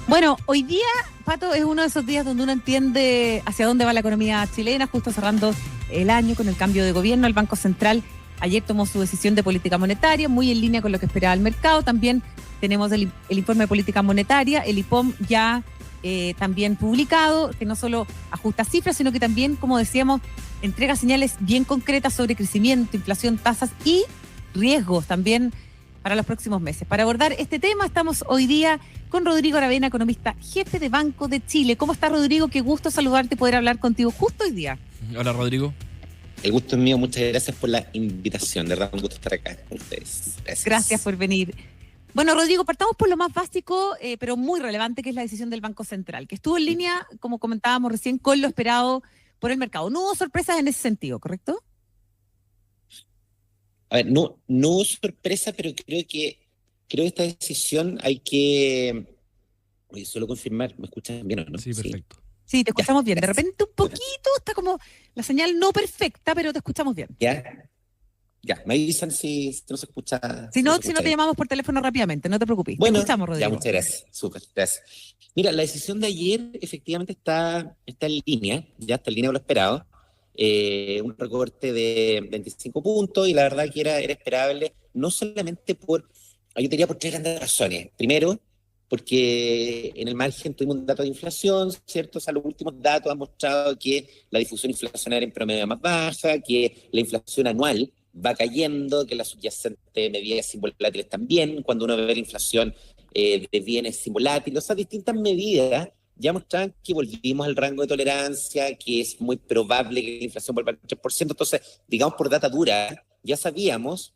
Bueno, hoy día, Pato, es uno de esos días donde uno entiende hacia dónde va la economía chilena, justo cerrando el año con el cambio de gobierno. El Banco Central ayer tomó su decisión de política monetaria, muy en línea con lo que esperaba el mercado. También tenemos el informe de política monetaria, el IPOM ya también publicado, que no solo ajusta cifras, sino que también, como decíamos, entrega señales bien concretas sobre crecimiento, inflación, tasas y riesgos también para los próximos meses. Para abordar este tema estamos hoy día con Rodrigo Aravena, economista jefe de Banco de Chile. ¿Cómo estás, Rodrigo? Qué gusto saludarte y poder hablar contigo justo hoy día. Hola, Rodrigo. El gusto es mío, muchas gracias por la invitación, de verdad un gusto estar acá con ustedes. Gracias por venir. Bueno, Rodrigo, partamos por lo más básico, pero muy relevante, que es la decisión del Banco Central, que estuvo en línea, como comentábamos recién, con lo esperado por el mercado. No hubo sorpresas en ese sentido, ¿correcto? A ver, no hubo sorpresa, pero creo que esta decisión hay que... Oye, solo confirmar, ¿me escuchan bien o no? Sí, perfecto. Sí, te escuchamos bien. De Gracias. repente un poquito, está como la señal no perfecta, pero te escuchamos bien. Ya, me avisan si no se escucha. Si no se escucha te bien. llamamos por teléfono rápidamente, no te preocupes. Bueno, te escuchamos, Rodrigo. ya, muchas gracias. Súper, gracias. Mira, la decisión de ayer efectivamente está en línea, ya está en línea con lo esperado. Un recorte de 25 puntos y la verdad que era esperable, no solamente yo diría por tres grandes razones. Primero, porque en el margen tuvimos un dato de inflación, ¿cierto? O sea, los últimos datos han mostrado que la difusión inflacionaria en promedio es más baja, que la inflación anual va cayendo, que la subyacente de medidas sin volátiles también, cuando uno ve la inflación de bienes sin volátiles, o sea, distintas medidas ya mostraban que volvimos al rango de tolerancia, que es muy probable que la inflación vuelva al 3%. Entonces, digamos, por data dura, ya sabíamos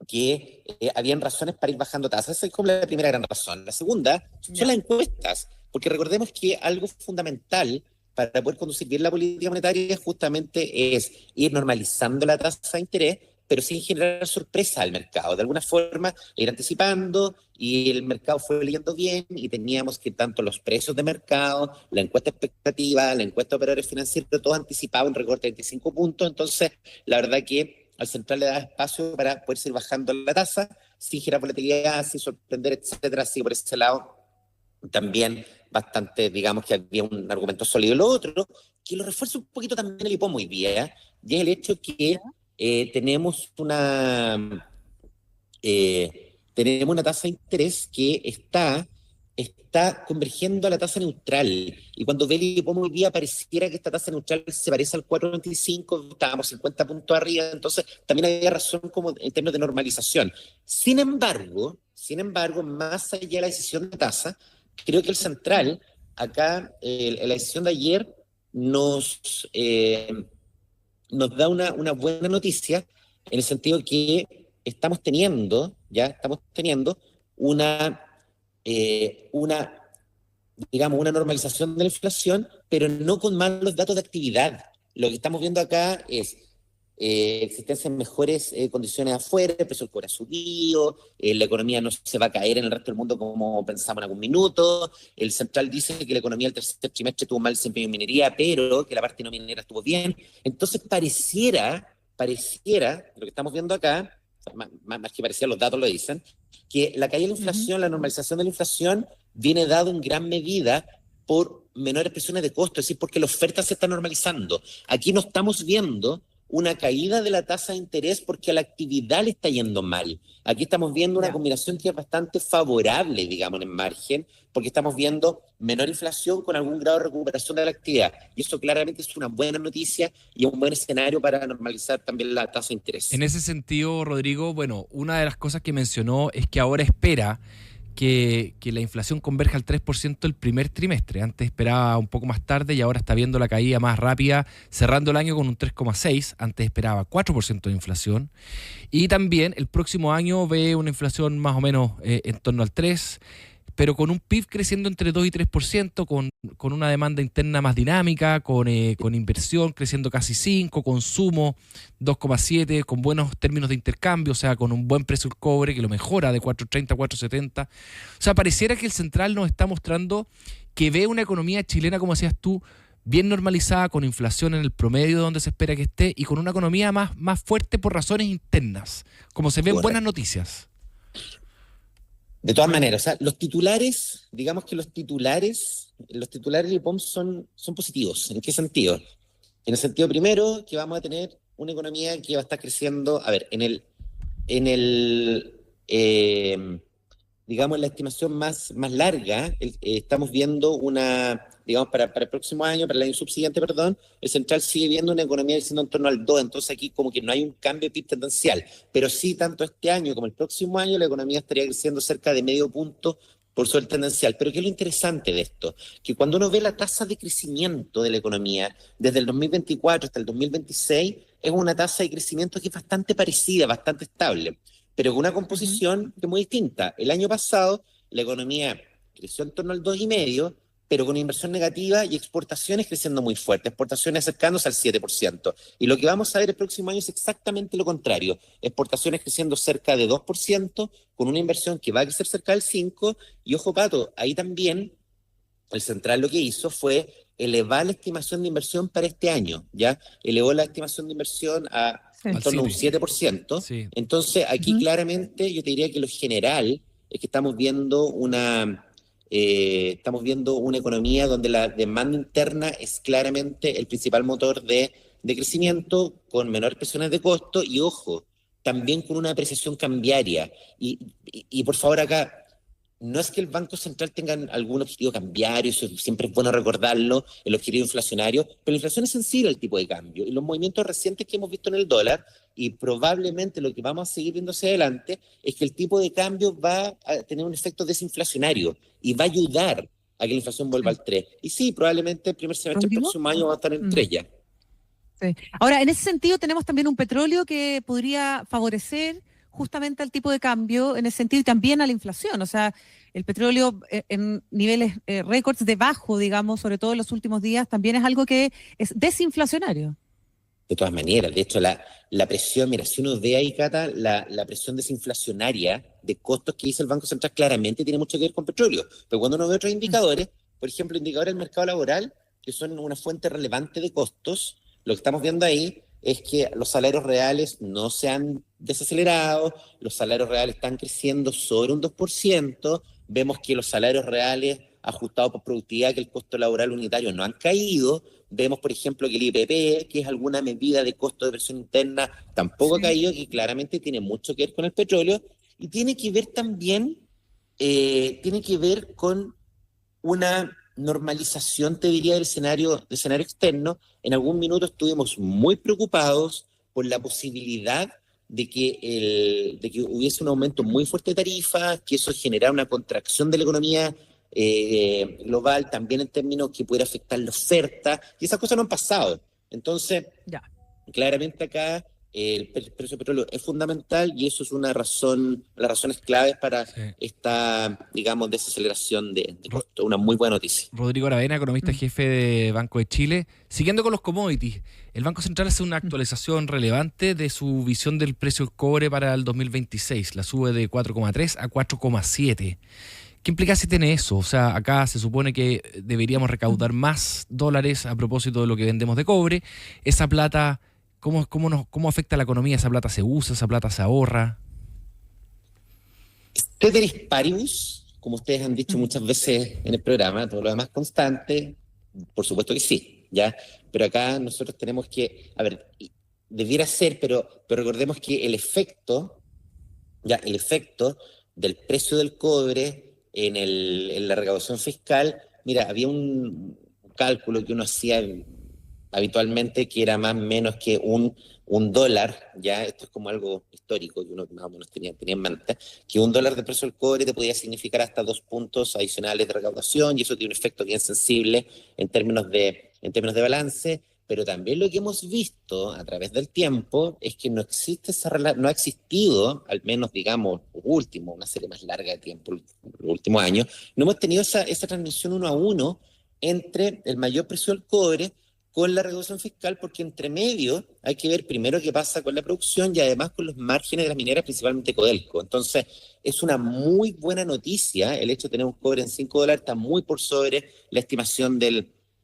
que habían razones para ir bajando tasas. Esa es como la primera gran razón. La segunda son las encuestas, porque recordemos que algo fundamental para poder conducir bien la política monetaria justamente es ir normalizando la tasa de interés, pero sin generar sorpresa al mercado. De alguna forma, ir anticipando, y el mercado fue leyendo bien, y teníamos que tanto los precios de mercado, la encuesta expectativa, la encuesta de operadores financieros, todo anticipado un recorte de 25 puntos. Entonces, la verdad que al central le da espacio para poder ir bajando la tasa, sin generar volatilidad, sin sorprender, etcétera. Así por ese lado también bastante, digamos que había un argumento sólido. Lo otro, que lo refuerza un poquito también el IPOM muy bien, y es el hecho que tenemos una tasa de interés que está convergiendo a la tasa neutral. Y cuando ve el IPOM hoy día, pareciera que esta tasa neutral se parece al 4,25, estábamos 50 puntos arriba, entonces también había razón como en términos de normalización. Sin embargo, más allá de la decisión de tasa, creo que el central, acá, la decisión de ayer, nos da una buena noticia, en el sentido que estamos teniendo digamos, una normalización de la inflación, pero no con malos datos de actividad. Lo que estamos viendo acá es existencia de mejores condiciones afuera, el precio del cobre ha subido, la economía no se va a caer en el resto del mundo como pensamos en algún minuto. El central dice que la economía del tercer trimestre tuvo mal desempeño en minería, pero que la parte no minera estuvo bien. Entonces pareciera, lo que estamos viendo acá, más que parecía, los datos lo dicen, que la caída de la inflación, la normalización de la inflación, viene dado en gran medida por menores presiones de costo, es decir, porque la oferta se está normalizando. Aquí no estamos viendo una caída de la tasa de interés porque a la actividad le está yendo mal. Aquí estamos viendo una combinación que es bastante favorable, digamos, en margen, porque estamos viendo menor inflación con algún grado de recuperación de la actividad. Y eso claramente es una buena noticia y un buen escenario para normalizar también la tasa de interés. En ese sentido, Rodrigo, bueno, una de las cosas que mencionó es que ahora espera que la inflación converja al 3% el primer trimestre. Antes esperaba un poco más tarde y ahora está viendo la caída más rápida, cerrando el año con un 3,6%. Antes esperaba 4% de inflación. Y también el próximo año ve una inflación más o menos en torno al 3%, pero con un PIB creciendo entre 2 y 3%, con una demanda interna más dinámica, con inversión creciendo casi 5%, consumo 2,7%, con buenos términos de intercambio, o sea, con un buen precio del cobre que lo mejora de 4,30 a 4,70. O sea, pareciera que el central nos está mostrando que ve una economía chilena, como decías tú, bien normalizada, con inflación en el promedio de donde se espera que esté y con una economía más fuerte por razones internas, como se ven buenas noticias. De todas maneras, o sea, los titulares, digamos que los titulares del IPOM son positivos. ¿En qué sentido? En el sentido primero, que vamos a tener una economía que va a estar creciendo, a ver, en el digamos, la estimación más larga, estamos viendo digamos, para el próximo año, para el año subsiguiente, perdón, el Central sigue viendo una economía creciendo en torno al 2, entonces aquí como que no hay un cambio de PIB tendencial, pero sí, tanto este año como el próximo año, la economía estaría creciendo cerca de medio punto por sobre el tendencial. Pero ¿qué es lo interesante de esto? Que cuando uno ve la tasa de crecimiento de la economía desde el 2024 hasta el 2026, es una tasa de crecimiento que es bastante parecida, bastante estable, pero con una Ujú. composición que es muy distinta. El año pasado la economía creció en torno al 2,5, pero con inversión negativa y exportaciones creciendo muy fuerte, exportaciones acercándose al 7%. Y lo que vamos a ver el próximo año es exactamente lo contrario, exportaciones creciendo cerca de 2%, con una inversión que va a crecer cerca del 5%, y ojo Pato, ahí también el Central lo que hizo fue elevar la estimación de inversión para este año, ¿ya? Elevó la estimación de inversión en Al Sí. torno a un 7. 7%. Sí. Entonces, aquí Ujú. claramente yo te diría que lo general es que estamos viendo una economía donde la demanda interna es claramente el principal motor de crecimiento, con menores presiones de costo y, ojo, también con una apreciación cambiaria. Y por favor acá, no es que el Banco Central tenga algún objetivo cambiario, eso siempre es bueno recordarlo, el objetivo inflacionario, pero la inflación es sensible al tipo de cambio. Y los movimientos recientes que hemos visto en el dólar, y probablemente lo que vamos a seguir viendo hacia adelante, es que el tipo de cambio va a tener un efecto desinflacionario y va a ayudar a que la inflación vuelva Sí. al 3. Y sí, probablemente el primer semestre del ¿Rodrigo? próximo año va a estar en Mm. 3 ya. Sí. Ahora, en ese sentido, tenemos también un petróleo que podría favorecer justamente al tipo de cambio en ese sentido y también a la inflación. O sea, el petróleo en niveles récords de bajo, digamos, sobre todo en los últimos días, también es algo que es desinflacionario. De todas maneras, de hecho, la presión, mira, si uno ve ahí, Cata, la presión desinflacionaria de costos que dice el Banco Central claramente tiene mucho que ver con petróleo. Pero cuando uno ve otros Mm. indicadores, por ejemplo, indicadores del mercado laboral, que son una fuente relevante de costos, lo que estamos viendo ahí es que los salarios reales no se han desacelerado, los salarios reales están creciendo sobre un 2%, vemos que los salarios reales ajustados por productividad, que el costo laboral unitario no han caído. Vemos, por ejemplo, que el IPP, que es alguna medida de costo de presión interna, tampoco ha Sí. caído, que claramente tiene mucho que ver con el petróleo, y tiene que ver también, tiene que ver con una normalización, te diría, del escenario externo. En algún minuto estuvimos muy preocupados por la posibilidad de que hubiese un aumento muy fuerte de tarifas, que eso generara una contracción de la economía global, también en términos que pudiera afectar la oferta, y esas cosas no han pasado. Entonces, Ya. claramente acá el precio del petróleo es fundamental y eso es las razones claves para Sí. esta, digamos, desaceleración de Ro- costo. Una muy buena noticia. Rodrigo Aravena, economista Mm. jefe de Banco de Chile. Siguiendo con los commodities, el Banco Central hace una Mm. actualización relevante de su visión del precio del cobre para el 2026. La sube de 4,3 a 4,7. ¿Qué implicancia tiene eso? O sea, acá se supone que deberíamos recaudar más dólares a propósito de lo que vendemos de cobre. Esa plata, ¿cómo afecta a la economía? ¿Esa plata se usa? ¿Esa plata se ahorra? Ceteris paribus, como ustedes han dicho Mm. muchas veces en el programa, todo lo demás constante, por supuesto que sí, ¿ya? Pero acá nosotros tenemos que, a ver, debiera ser, pero recordemos que el efecto del precio del cobre en la recaudación fiscal, mira, había un cálculo que uno hacía habitualmente que era más o menos que un dólar, ya esto es como algo histórico que uno más o menos tenía en mente, que un dólar de precio del cobre te podía significar hasta 2 puntos adicionales de recaudación, y eso tiene un efecto bien sensible en términos de balance. Pero también lo que hemos visto a través del tiempo es que no ha existido, al menos digamos, una serie más larga de tiempo, los últimos años, no hemos tenido esa transmisión 1 a 1 entre el mayor precio del cobre con la reducción fiscal, porque entre medio hay que ver primero qué pasa con la producción y además con los márgenes de las mineras, principalmente Codelco. Entonces, es una muy buena noticia el hecho de tener un cobre en $5, está muy por sobre la estimación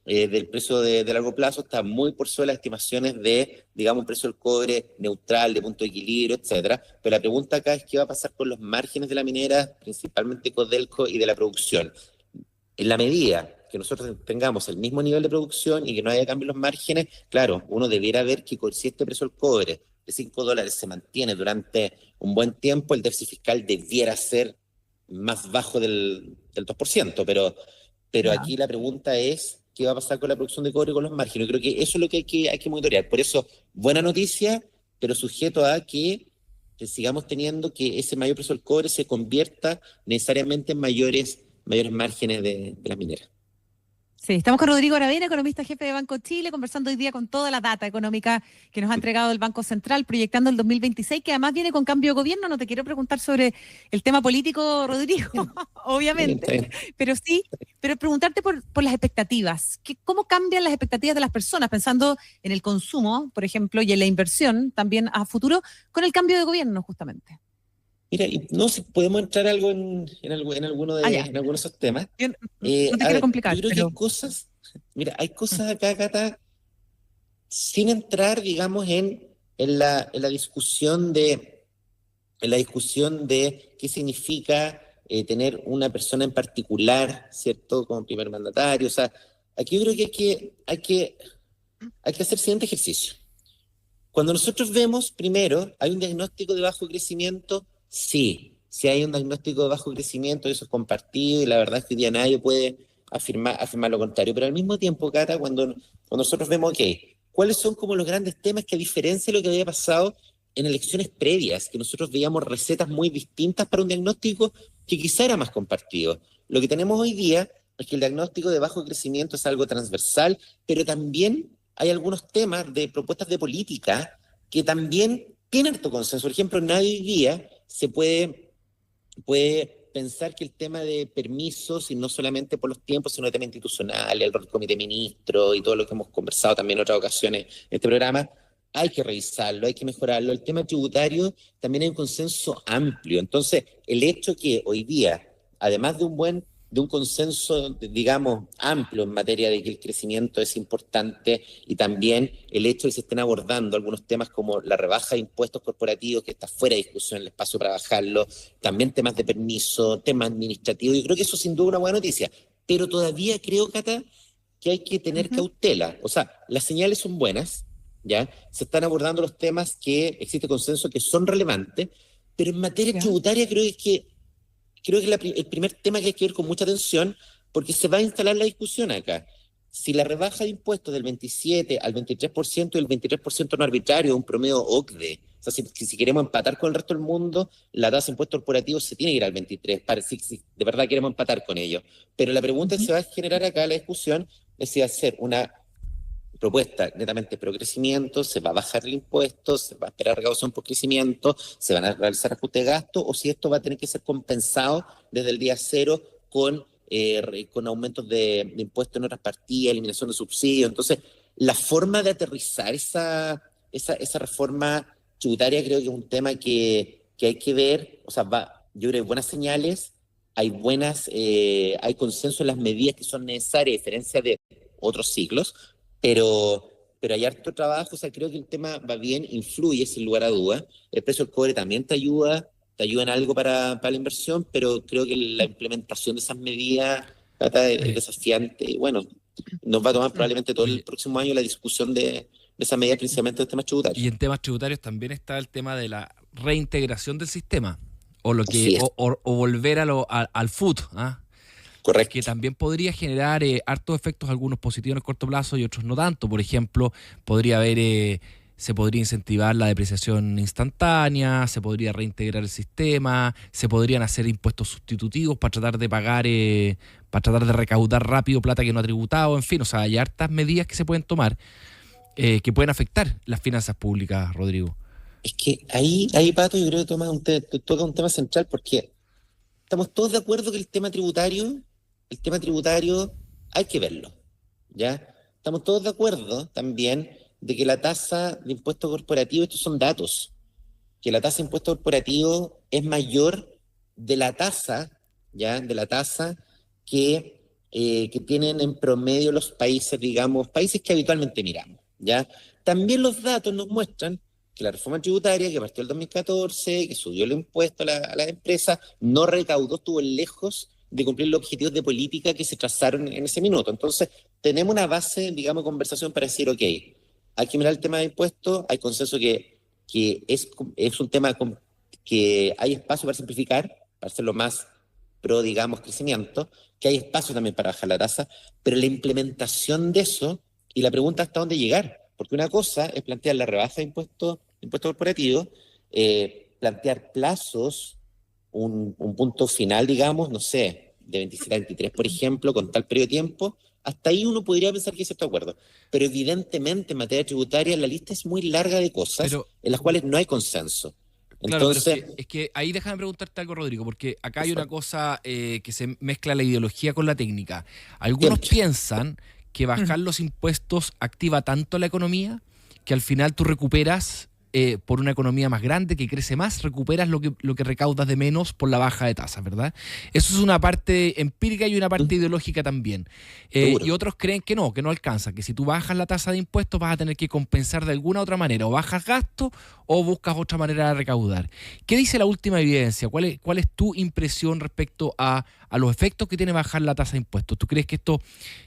del precio de largo plazo está muy por sobre las estimaciones de, digamos, un precio del cobre neutral, de punto de equilibrio, etcétera. Pero la pregunta acá es qué va a pasar con los márgenes de la minera, principalmente Codelco, y de la producción. En la medida que nosotros tengamos el mismo nivel de producción y que no haya cambio en los márgenes, claro, uno debiera ver que si este precio del cobre de $5 se mantiene durante un buen tiempo, el déficit fiscal debiera ser más bajo del 2%, pero Ya. aquí la pregunta es qué va a pasar con la producción de cobre y con los márgenes. Yo creo que eso es lo que hay que monitorear. Por eso, buena noticia, pero sujeto a que sigamos teniendo que ese mayor precio del cobre se convierta necesariamente en mayores márgenes de las mineras. Sí, estamos con Rodrigo Aravena, economista jefe de Banco Chile, conversando hoy día con toda la data económica que nos ha entregado el Banco Central, proyectando el 2026, que además viene con cambio de gobierno. No te quiero preguntar sobre el tema político, Rodrigo, obviamente, pero sí, pero preguntarte por las expectativas. ¿Cómo cambian las expectativas de las personas, pensando en el consumo, por ejemplo, y en la inversión también a futuro, con el cambio de gobierno, justamente? Mira, y no sé si podemos entrar algo en alguno Ah, ya. en alguno de esos temas. Yo no te A quiero ver, complicar, yo creo que pero... hay cosas, mira, hay cosas acá, Cata, sin entrar, digamos, en la discusión de qué significa tener una persona en particular, ¿cierto?, como primer mandatario. O sea, aquí yo creo que hay que hacer el siguiente ejercicio. Cuando nosotros vemos, primero, ¿hay un diagnóstico de bajo crecimiento? Sí, sí hay un diagnóstico de bajo crecimiento, eso es compartido, y la verdad es que hoy día nadie puede afirmar lo contrario. Pero al mismo tiempo, Cata, cuando nosotros vemos, ok, ¿cuáles son como los grandes temas que, a diferencia de lo que había pasado en elecciones previas, que nosotros veíamos recetas muy distintas para un diagnóstico que quizá era más compartido? Lo que tenemos hoy día es que el diagnóstico de bajo crecimiento es algo transversal, pero también hay algunos temas de propuestas de política que también tienen harto consenso. Por ejemplo, nadie hoy día se puede pensar que el tema de permisos, y no solamente por los tiempos, sino el tema institucional, el rol del comité de ministros y todo lo que hemos conversado también en otras ocasiones en este programa, hay que revisarlo, hay que mejorarlo. El tema tributario también hay un consenso amplio. Entonces, el hecho que hoy día, además de un consenso, digamos, amplio en materia de que el crecimiento es importante, y también el hecho de que se estén abordando algunos temas como la rebaja de impuestos corporativos, que está fuera de discusión en el espacio para bajarlo, también temas de permiso, temas administrativos. Yo creo que eso sin duda es una buena noticia, pero todavía creo, Cata, que hay que tener cautela. O sea, las señales son buenas, ¿ya? Se están abordando los temas que existe consenso que son relevantes, pero en materia tributaria creo que el primer tema que hay que ver con mucha atención, porque se va a instalar la discusión acá. Si la rebaja de impuestos del 27 al 23% y el 23% no arbitrario es un promedio OCDE, o sea, si queremos empatar con el resto del mundo, la tasa de impuestos corporativos se tiene que ir al 23, si de verdad queremos empatar con ellos. Pero la pregunta que se va a generar acá en la discusión es si va a ser una propuesta netamente pro crecimiento, se va a bajar el impuesto, se va a esperar recaudación por crecimiento, se van a realizar ajustes de gasto, o si esto va a tener que ser compensado desde el día cero con aumentos de impuestos en otras partidas, eliminación de subsidios. Entonces, la forma de aterrizar esa reforma tributaria creo que es un tema que hay que ver. O sea, yo creo que hay buenas señales, hay consenso en las medidas que son necesarias, a diferencia de otros ciclos, pero hay harto trabajo. O sea, creo que el tema va bien, influye sin lugar a dudas. El precio del cobre también te ayuda en algo para la inversión, pero creo que la implementación de esas medidas es desafiante. Y bueno, nos va a tomar probablemente todo el próximo año la discusión de esas medidas, principalmente de temas tributarios. Y en temas tributarios también está el tema de la reintegración del sistema, o volver al FUT, ¿ah? Correcto. Que también podría generar hartos efectos, algunos positivos en el corto plazo y otros no tanto. Por ejemplo, se podría incentivar la depreciación instantánea, se podría reintegrar el sistema, se podrían hacer impuestos sustitutivos para tratar de pagar, para tratar de recaudar rápido plata que no ha tributado. En fin, o sea, hay hartas medidas que se pueden tomar que pueden afectar las finanzas públicas, Rodrigo. Es que ahí Pato, yo creo que toca un tema central, porque estamos todos de acuerdo que el tema tributario hay que verlo, ¿ya? Estamos todos de acuerdo también de que la tasa de impuesto corporativo, estos son datos, que la tasa de impuesto corporativo es mayor de la tasa, ¿ya? De la tasa que que tienen en promedio los países, digamos, países que habitualmente miramos, ¿ya? También los datos nos muestran que la reforma tributaria que partió el 2014, que subió el impuesto a las empresas, no recaudó, estuvo lejos de cumplir los objetivos de política que se trazaron en ese minuto. Entonces, tenemos una base, digamos, de conversación para decir, ok, hay que mirar el tema de impuestos, hay consenso que es un tema que hay espacio para simplificar, para hacerlo más pro, digamos, crecimiento, que hay espacio también para bajar la tasa, pero la implementación de eso, y la pregunta hasta dónde llegar, porque una cosa es plantear la rebaja de impuestos corporativos, plantear plazos, un punto final, digamos, no sé, de 27 a 23, por ejemplo, con tal periodo de tiempo, hasta ahí uno podría pensar que hay cierto acuerdo. Pero evidentemente en materia tributaria la lista es muy larga de cosas en las cuales no hay consenso. Claro, Entonces, pero es que ahí déjame preguntarte algo, Rodrigo, porque acá hay una cosa que se mezcla la ideología con la técnica. Algunos piensan que bajar los impuestos activa tanto la economía que al final tú recuperas, por una economía más grande que crece más, recuperas lo que recaudas de menos por la baja de tasas, ¿verdad? Eso es una parte empírica y una parte ideológica también. Y otros creen que no alcanza, que si tú bajas la tasa de impuestos vas a tener que compensar de alguna otra manera, o bajas gasto o buscas otra manera de recaudar. ¿Qué dice la última evidencia? ¿Cuál es tu impresión respecto a los efectos que tiene bajar la tasa de impuestos? ¿Tú crees que esto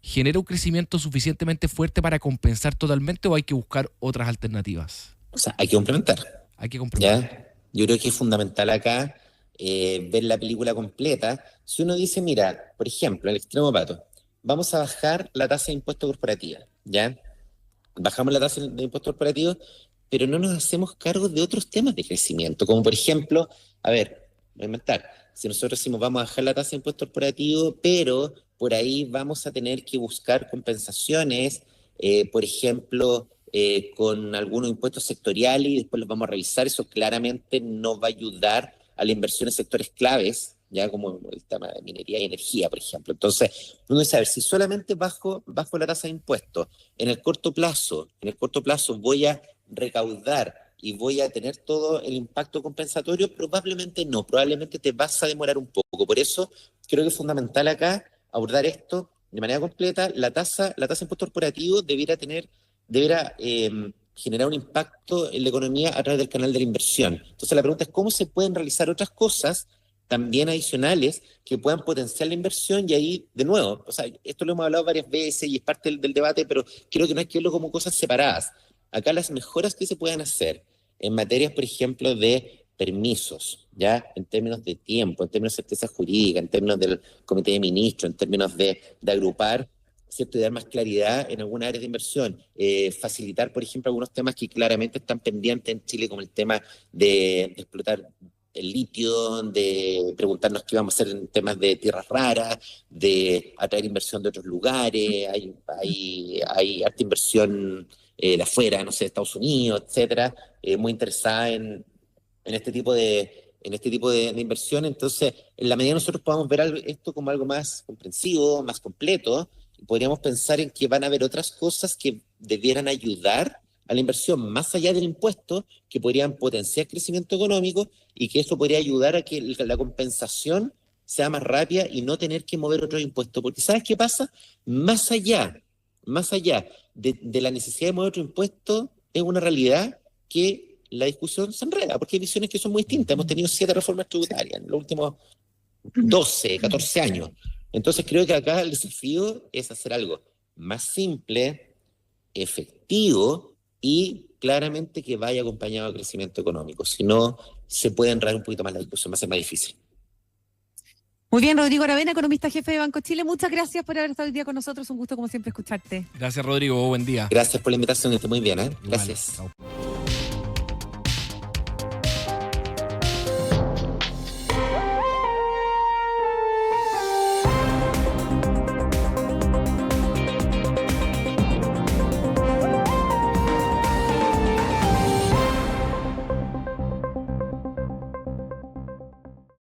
genera un crecimiento suficientemente fuerte para compensar totalmente o hay que buscar otras alternativas? O sea, hay que complementar. Hay que complementar. ¿Ya? Yo creo que es fundamental acá ver la película completa. Si uno dice, mira, por ejemplo, el extremo pato, vamos a bajar la tasa de impuesto corporativa, ¿ya? Bajamos la tasa de impuestos corporativos, pero no nos hacemos cargo de otros temas de crecimiento, como por ejemplo, a ver, voy a inventar, si nosotros decimos vamos a bajar la tasa de impuestos corporativos, pero por ahí vamos a tener que buscar compensaciones, por ejemplo, con algunos impuestos sectoriales y después los vamos a revisar, eso claramente no va a ayudar a la inversión en sectores claves, ya como el tema de minería y energía, por ejemplo. Entonces, uno debe saber, si solamente bajo la tasa de impuestos, en el corto plazo voy a recaudar y voy a tener todo el impacto compensatorio, probablemente te vas a demorar un poco. Por eso creo que es fundamental acá abordar esto de manera completa. La tasa de impuestos corporativos debiera generar un impacto en la economía a través del canal de la inversión. Entonces la pregunta es cómo se pueden realizar otras cosas también adicionales que puedan potenciar la inversión, y ahí, de nuevo, o sea, esto lo hemos hablado varias veces y es parte del debate, pero creo que no hay que verlo como cosas separadas. Acá las mejoras que se puedan hacer en materias, por ejemplo, de permisos, ¿ya? En términos de tiempo, en términos de certeza jurídica, en términos del comité de ministros, en términos de agrupar, ¿cierto? Y dar más claridad en algunas áreas de inversión, facilitar, por ejemplo, algunos temas que claramente están pendientes en Chile, como el tema de explotar el litio, de preguntarnos qué vamos a hacer en temas de tierras raras, de atraer inversión de otros lugares, hay harta inversión de afuera, no sé, de Estados Unidos, etcétera, muy interesada en este tipo de inversión. Entonces, en la medida que nosotros podamos ver esto como algo más comprensivo, más completo, podríamos pensar en que van a haber otras cosas que debieran ayudar a la inversión más allá del impuesto, que podrían potenciar crecimiento económico y que eso podría ayudar a que la compensación sea más rápida y no tener que mover otros impuestos. Porque ¿sabes qué pasa? Más allá de la necesidad de mover otro impuesto, es una realidad que la discusión se enreda, porque hay visiones que son muy distintas. Hemos tenido 7 reformas tributarias en los últimos 12, 14 años. Entonces creo que acá el desafío es hacer algo más simple, efectivo y claramente que vaya acompañado de crecimiento económico. Si no, se puede enredar un poquito más la discusión, va a ser más difícil. Muy bien, Rodrigo Aravena, economista jefe de Banco Chile. Muchas gracias por haber estado hoy día con nosotros. Un gusto, como siempre, escucharte. Gracias, Rodrigo. Buen día. Gracias por la invitación. Esté muy bien, ¿eh? Gracias. Chao.